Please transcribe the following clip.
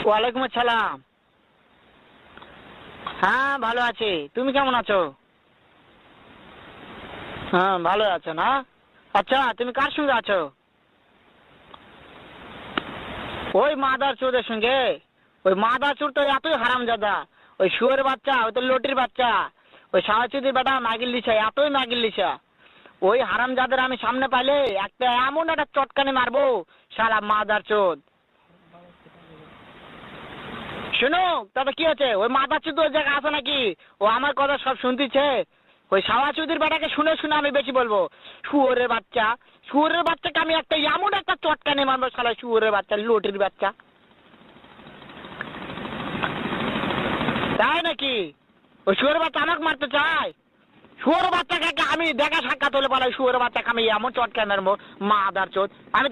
ওয়ালাইকুম আসসালাম। হ্যাঁ ভালো আছি, তুমি কেমন আছো? হ্যাঁ ভালো আছো না? আচ্ছা তুমি কার সঙ্গে আছো? ওই মাদার চোদের সঙ্গে। ওই মাদার চোর তো এতই হারামজাদা। ওই শুয়োরের বাচ্চা, ওই তো লটির বাচ্চা। ওই সাওয়াচুদির বেটা মাগিল লিসা, এতই মাগিল লিসা। ওই হারামজাদের আমি সামনে পাইলে একটা এমন একটা চটকানি মারবো, শালা মাদার চোদ। শুনো, তবে কি আছে? ওই মাদার চোদ ওই জায়গায় আছে নাকি? ও আমার কথা সব শুনতেছে। ওই সাওয়াচুদির বেটাকে শুনে শুনে আমি বেশি বলবো। শুয়োরের বাচ্চা, শুয়োরের বাচ্চাকে আমি একটা এমন একটা চটকানি মারবো, শালা শুয়োরের বাচ্চা, লটির বাচ্চা। তাই নাকি? ওই শুয়োরের বাচ্চা আমাকে মারতে চায়? শুয়োরের বাচ্চাকে আমি দেখা সাক্ষাৎ হলে বলে শুয়োরের বাচ্চাকে আমি এমন চটকানি মারবো, মাদার চোদ। আমি